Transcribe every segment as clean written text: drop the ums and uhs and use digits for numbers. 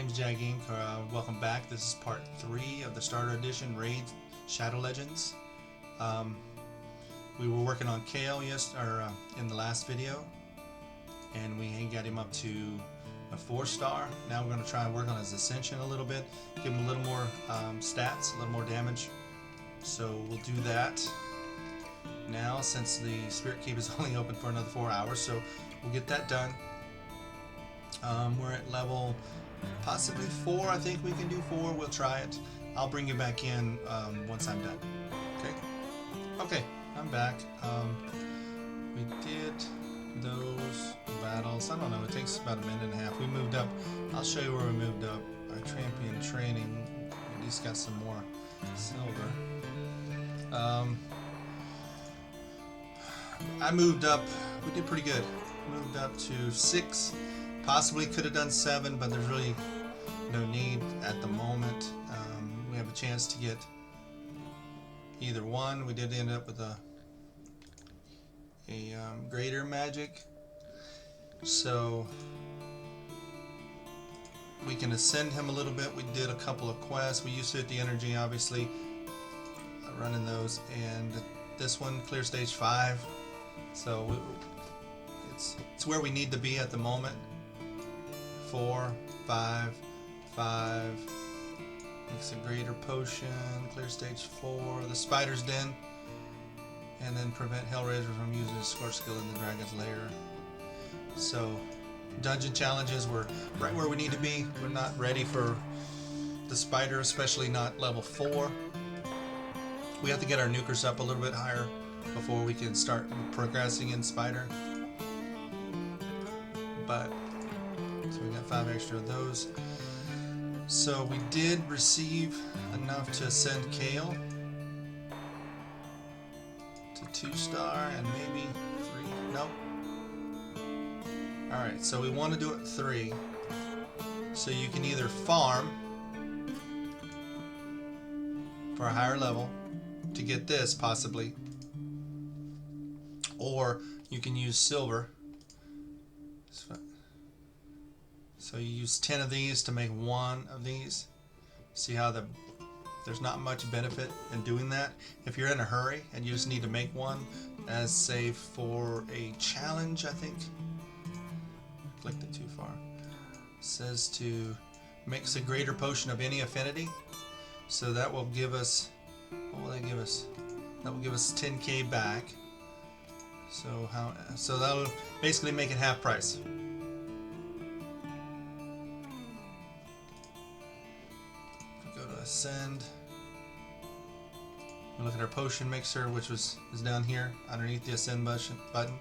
name's Jag Inc. Welcome back. This is part 3 of the Starter Edition Raid Shadow Legends. We were working on Kael in the last video, and we got him up to a 4-star. Now we're going to try and work on his ascension a little bit, give him a little more stats, a little more damage. So we'll do that now, since the Spirit Keep is only open for another 4 hours. So we'll get that done. We're at level possibly 4. I think we can do 4. We'll try it. I'll bring you back in once I'm done. Okay, I'm back. We did those battles. I don't know, it takes about a minute and a half. We moved up. I'll show you where we moved up. Our champion training, at least got some more silver. I moved up. We did pretty good. Moved up to 6. Possibly could have done 7, but there's really no need at the moment. We have a chance to get either one. We did end up with a greater magic, so we can ascend him a little bit. We did a couple of quests. We used 50 energy, obviously, running those, and this one clear stage 5. So it's where we need to be at the moment. 4, 5, 5. Makes a greater potion. Clear stage 4. The spider's den. And then prevent Hellraiser from using his scorch skill in the dragon's lair. So dungeon challenges, we're right where we need to be. We're not ready for the spider, especially not level 4. We have to get our nukers up a little bit higher before we can start progressing in spider. But so we got 5 extra of those. So we did receive enough to ascend Kael to 2-star and maybe 3. Nope. Alright, so we want to do it 3. So you can either farm for a higher level to get this, possibly, or you can use silver. So you use 10 of these to make 1 of these. See how there's not much benefit in doing that. If you're in a hurry and you just need to make 1, as say for a challenge, I think. Clicked it too far. It says to mix a greater potion of any affinity. So that will give us, what will that give us? That will give us 10k back. So that'll basically make it half price. Ascend. We look at our potion mixer, which is down here underneath the ascend button,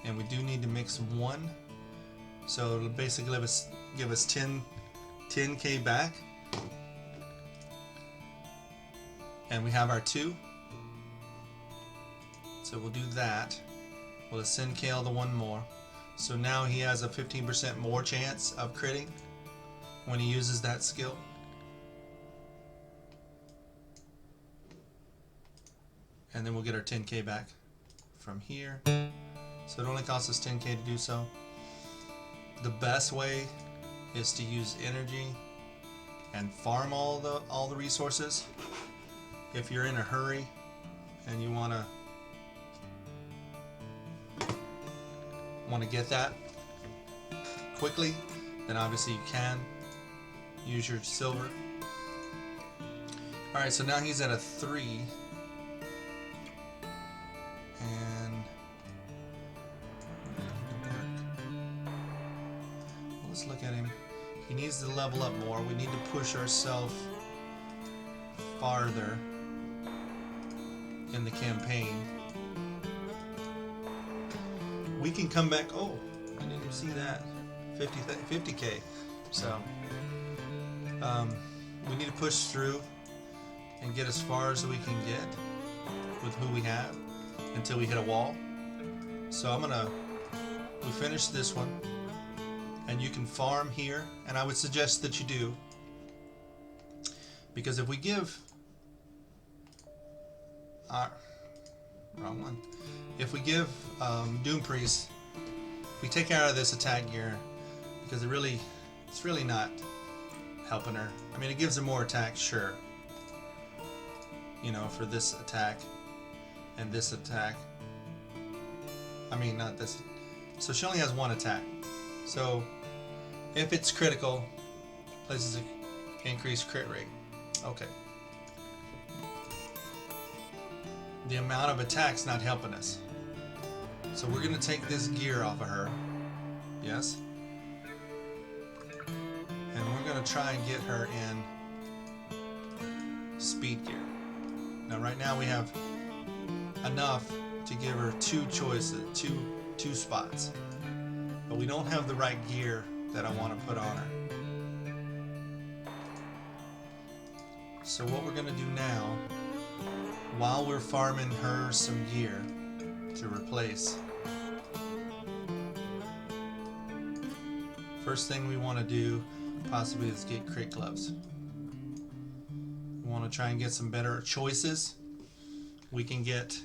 and we do need to mix 1, so it'll basically give us 10k back, and we have our 2, so we'll do that. We'll ascend Kael the 1 more, so now he has a 15% more chance of critting when he uses that skill. And then we'll get our 10k back from here. So it only costs us 10k to do so. The best way is to use energy and farm all the resources. If you're in a hurry and you wanna get that quickly, then obviously you can use your silver. Alright, so now he's at a 3. And let's look at him. He needs to level up more. We need to push ourselves farther in the campaign. We can come back. Oh, I didn't even see that. 50k. So we need to push through and get as far as we can get with who we have until we hit a wall. So we finish this one, and you can farm here, and I would suggest that you do, because if we give wrong one. If we give Doom Priest, if we take out of this attack gear, because it's really not helping her. I mean, it gives her more attack, sure. You know, for this attack and this attack. I mean, not this. So she only has one attack. So if it's critical, places an increased crit rate. Okay. The amount of attack's not helping us. So we're going to take this gear off of her. Yes. And we're going to try and get her in speed gear. Now right now we have enough to give her two choices, two spots. But we don't have the right gear that I want to put on her. So what we're going to do now, while we're farming her some gear to replace, first thing we want to do possibly is get crit gloves. We want to try and get some better choices. We can get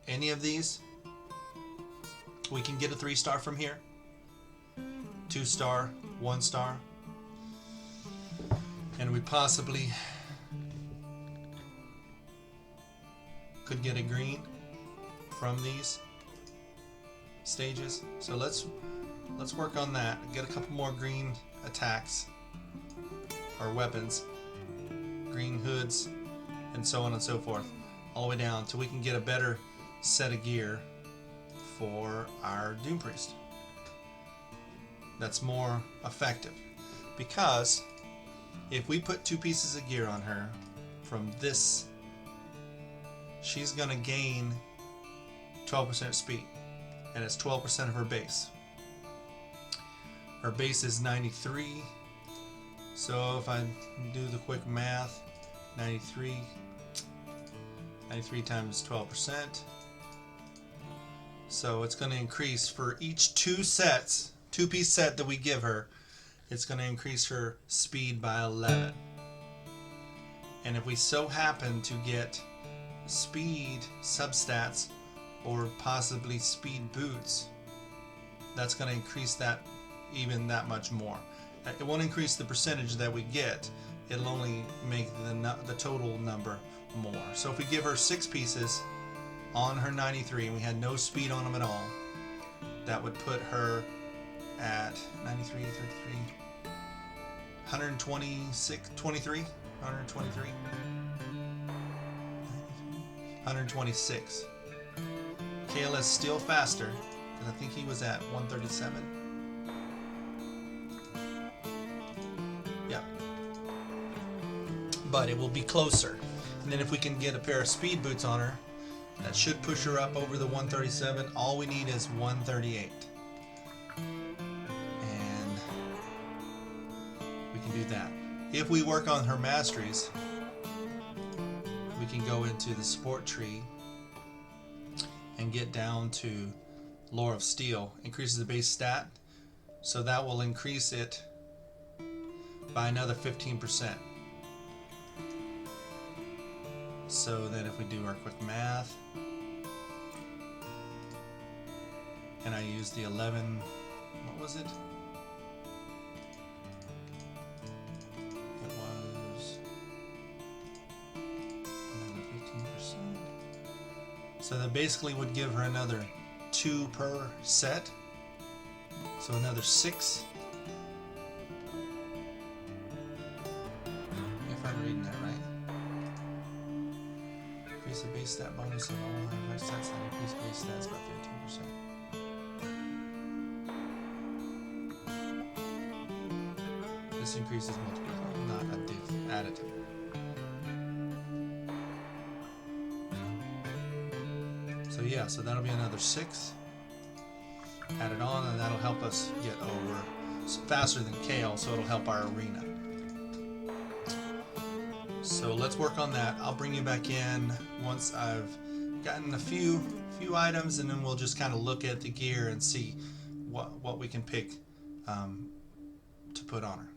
any of these. We can get a 3-star from here, 2-star, 1-star, and we possibly could get a green from these stages. So let's work on that. Get a couple more green attacks or weapons, green hoods, and so on and so forth, all the way down till we can get a better set of gear for our Doom Priest that's more effective. Because if we put 2 pieces of gear on her from this, she's gonna gain 12% speed, and it's 12% of her base. Her base is 93, so if I do the quick math, 93 times 12%, so it's going to increase for each 2-piece set that we give her, it's going to increase her speed by 11. And if we so happen to get speed substats or possibly speed boots, that's going to increase that even that much more. It won't increase the percentage that we get, it'll only make the total number more. So if we give her 6 pieces on her 93 and we had no speed on them at all, that would put her at 93, 33, 126, 23, 123, 126. Kael is still faster, because I think he was at 137. Yeah. But it will be closer. And then if we can get a pair of speed boots on her, that should push her up over the 137. All we need is 138. And we can do that. If we work on her masteries, we can go into the support tree and get down to Lore of Steel. Increases the base stat, so that will increase it by another 15%. So then if we do our quick math, and I use the 11, what was it? It was another 15%. So that basically would give her another 2 per set. So another 6. If I'm reading that right. Increase the base stat bonus of all high stats that increase base stats by 15%. This increases multiplier, not additive. So yeah, so that'll be another 6 added on, and that'll help us get over faster than Kael, so it'll help our arena. So let's work on that. I'll bring you back in once I've gotten a few items, and then we'll just kind of look at the gear and see what we can pick to put on her.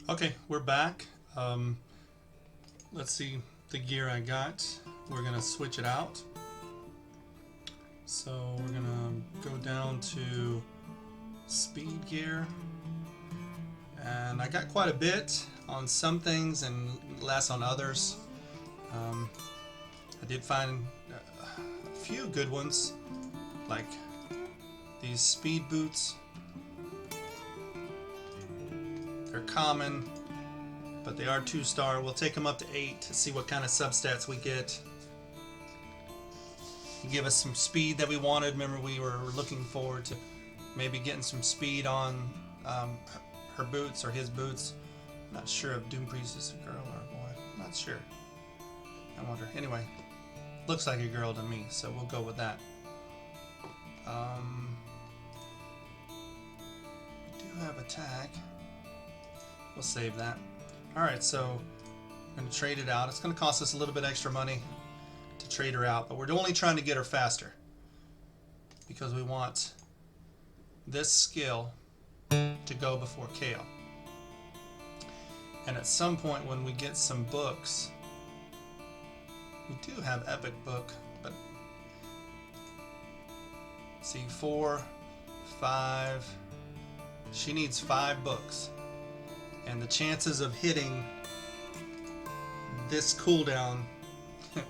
Okay, we're back. Let's see the gear I got. We're gonna switch it out. So we're gonna go down to speed gear, and I got quite a bit on some things and less on others. I did find a few good ones, like these speed boots. They're common, but they are 2-star. We'll take them up to 8 to see what kind of substats we get. He gave us some speed that we wanted. Remember, we were looking forward to maybe getting some speed on her boots or his boots. Not sure if Doom Priest is a girl or a boy. Not sure. I wonder. Anyway, looks like a girl to me, so we'll go with that. We do have a tag. We'll save that. Alright, so I'm going to trade it out. It's going to cost us a little bit extra money to trade her out, but we're only trying to get her faster because we want this skill to go before Kael. And at some point when we get some books, we do have epic book, but see, 4, 5, she needs 5 books, and the chances of hitting this cooldown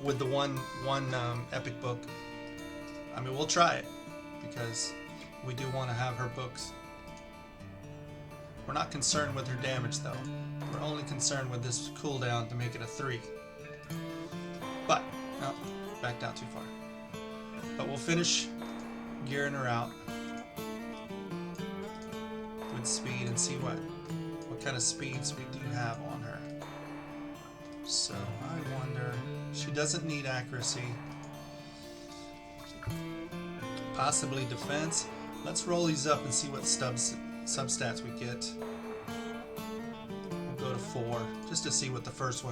with the one epic book, I mean, we'll try it because we do want to have her books. We're not concerned with her damage though. We're only concerned with this cooldown to make it a 3. But, no, backed out too far. But we'll finish gearing her out with speed and see what kind of speeds we do have on her. So I wonder, she doesn't need accuracy, possibly defense. Let's roll these up and see what substats we get. We'll go to 4 just to see what the first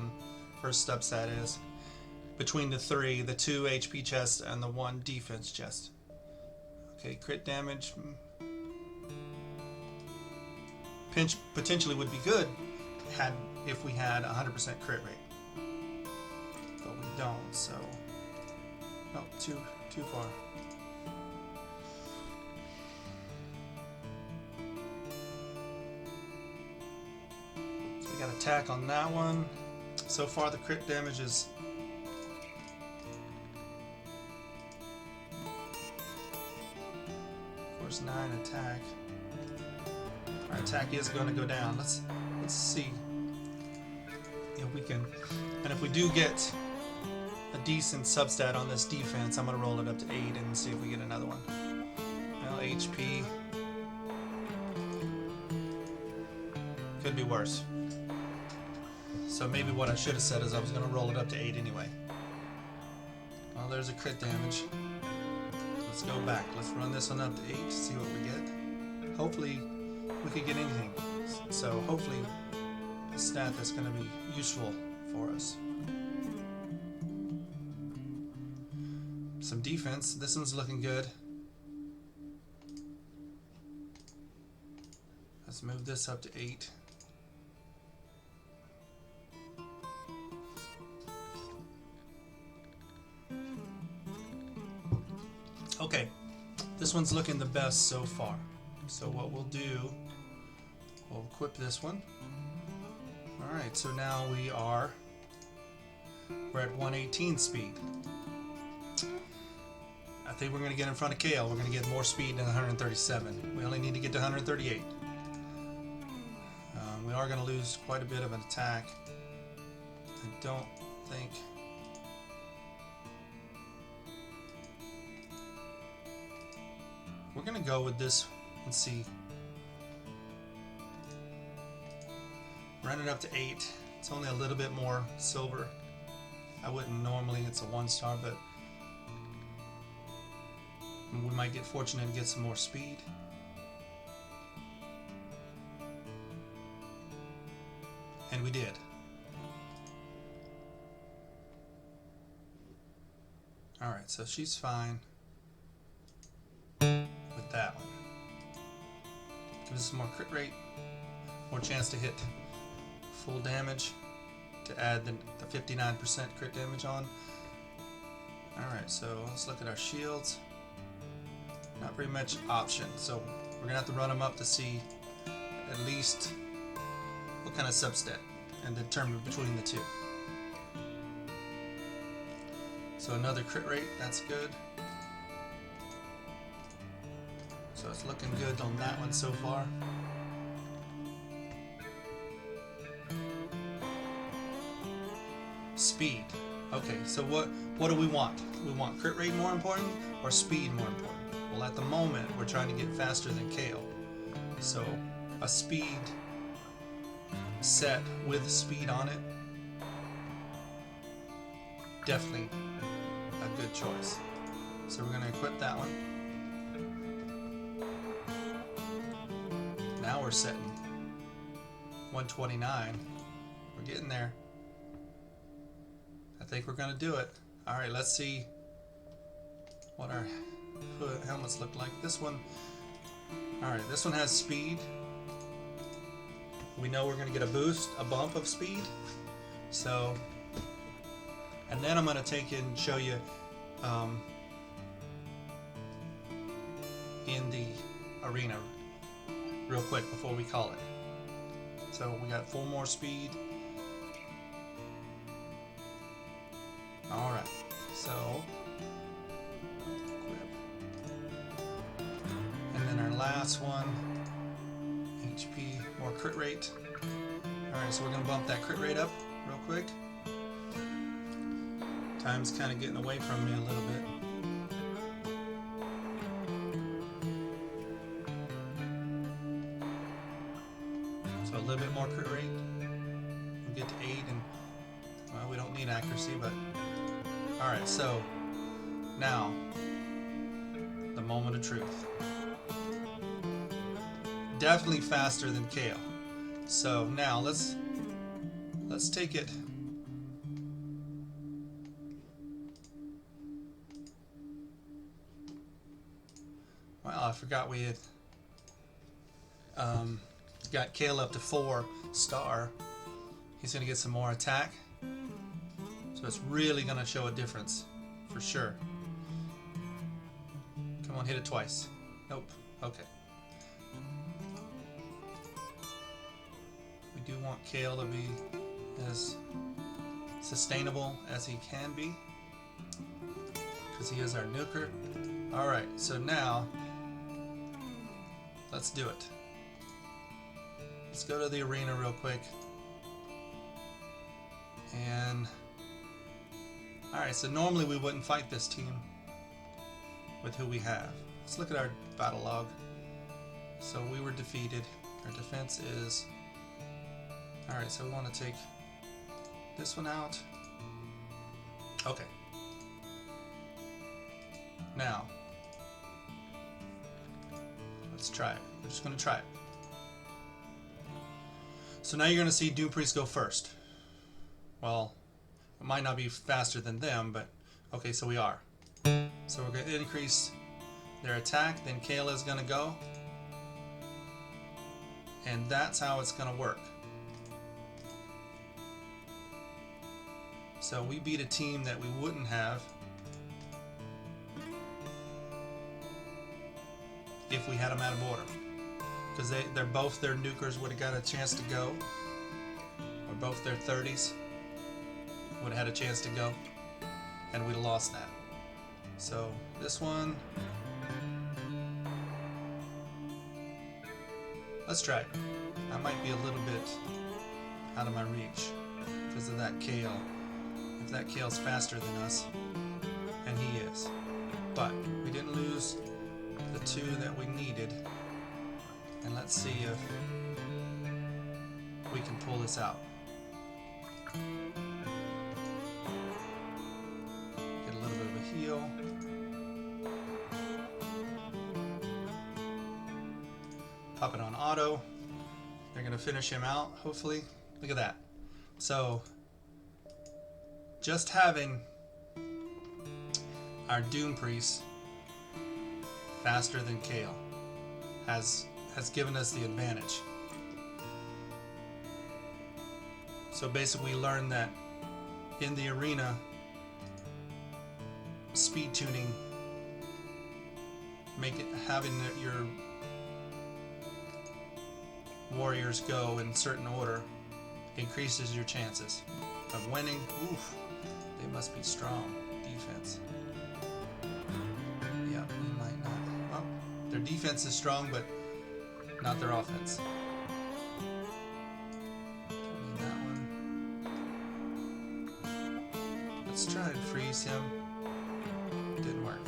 substat is. Between the 3, the 2 HP chest and the 1 defense chest. Okay, crit damage potentially would be good if we had 100% crit rate, but we don't. So, no, too far. So we got attack on that one. So far, the crit damage is of course 9 attack. Our attack is going to go down. Let's see if we can. And if we do get a decent substat on this defense, I'm going to roll it up to 8 and see if we get another one. Well, HP could be worse. So maybe what I should have said is I was going to roll it up to 8 anyway. Well, there's a crit damage. Let's go back. Let's run this one up to 8 to see what we get. Hopefully we could get anything. So hopefully a stat that's going to be useful for us. Some defense. This one's looking good. Let's move this up to 8. Okay, this one's looking the best so far. So what we'll do, we'll equip this one. Alright, so now we're at 118 speed. I think we're going to get in front of Kael. We're going to get more speed than 137. We only need to get to 138. We are going to lose quite a bit of an attack. I don't think... We're going to go with this. Let's see. Run it up to 8. It's only a little bit more silver. I wouldn't normally, it's a 1-star, but we might get fortunate and get some more speed. And we did. Alright, so she's fine with that one. Gives us some more crit rate, more chance to hit full damage, to add the 59% crit damage on. Alright, so let's look at our shields. Not very much option, so we're gonna have to run them up to see at least what kind of substat and determine between the two. So another crit rate, that's good. So it's looking good on that one so far. Speed. Okay, so what do we want? We want crit rate more important or speed more important? Well, at the moment, we're trying to get faster than Kael. So a speed set with speed on it, definitely a good choice. So we're going to equip that one. Now we're setting 129. We're getting there. I think we're going to do it. Alright, let's see what our helmets look like. This one, alright, this one has speed. We know we're going to get a boost, a bump of speed. So, and then I'm going to take it and show you in the arena real quick before we call it. So we got 4 more speed. Alright, so equip. And then our last one, HP, more crit rate. Alright, so we're going to bump that crit rate up real quick. Time's kind of getting away from me a little bit. So a little bit more crit rate. We'll get to 8 and, well, we don't need accuracy, but alright, so now the moment of truth. Definitely faster than Kael. So now let's take it. Well, I forgot we had got Kael up to 4-star. He's gonna get some more attack. So it's really going to show a difference, for sure. Come on, hit it twice. Nope. Okay. We do want Kael to be as sustainable as he can be, because he is our nuker. Alright, so now, let's do it. Let's go to the arena real quick. And alright, so normally we wouldn't fight this team with who we have. Let's look at our battle log. So we were defeated. Our defense is... Alright, so we want to take this one out. Okay. Now, let's try it. We're just going to try it. So now you're going to see Doom Priest go first. Well, it might not be faster than them, but okay, so we are. So we're going to increase their attack, then Kael is going to go. And that's how it's going to work. So we beat a team that we wouldn't have if we had them out of order. Because they're both their nukers would have got a chance to go. Or both their 30s would have had a chance to go, and we'd have lost that. So this one, let's try it. I might be a little bit out of my reach because of that Kael. If that Kael's faster than us, and he is, but we didn't lose the 2 that we needed, and let's see if we can pull this out. Heal. Pop it on auto. They're going to finish him out, hopefully. Look at that. So, just having our Doom Priest faster than Kael has given us the advantage. So basically we learned that in the arena, speed tuning having your warriors go in certain order increases your chances of winning. Oof, they must be strong defense. Yeah, you might not. Well, their defense is strong, but not their offense. That one. Let's try and freeze him. Didn't work.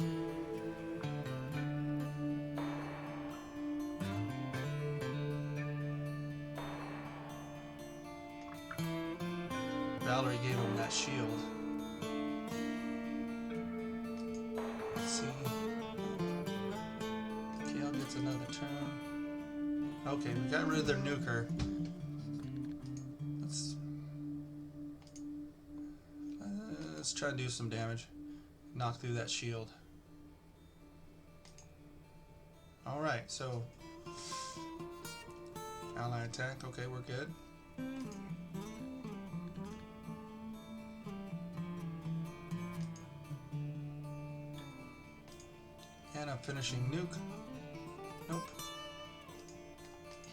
Valerie gave him that shield. Let's see. Kael gets another turn. Okay, we got rid of their nuker. Let's try to do some damage. Knock through that shield. Alright, so ally attack. Okay, we're good. And a finishing nuke. Nope.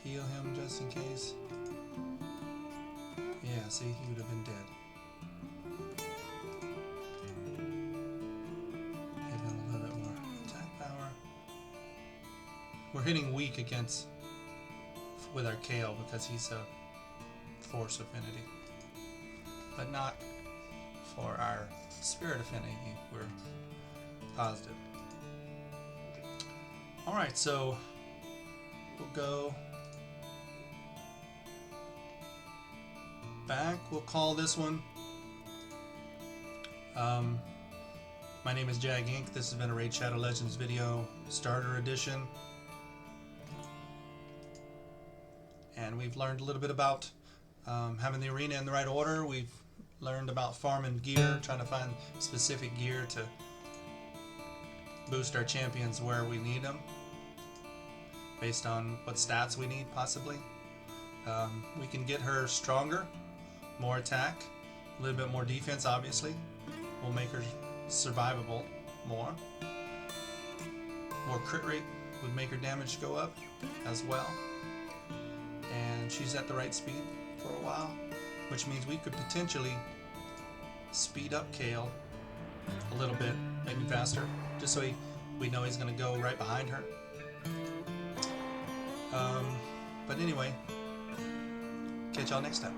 Heal him just in case. Yeah, see, he would have been dead. Give him a little bit more attack power. We're hitting weak against with our Kael because he's a force affinity, but not for our spirit affinity. We're positive. Alright, so we'll go back. We'll call this one. My name is Jag Inc. This has been a Raid Shadow Legends video, Starter Edition. And we've learned a little bit about having the arena in the right order. We've learned about farming gear, trying to find specific gear to boost our champions where we need them, based on what stats we need, possibly. We can get her stronger, more attack, a little bit more defense, obviously. We'll make her survivable more. More crit rate would make her damage go up as well. And she's at the right speed for a while, which means we could potentially speed up Kael a little bit, maybe faster, just so we know he's going to go right behind her. But anyway, catch y'all next time.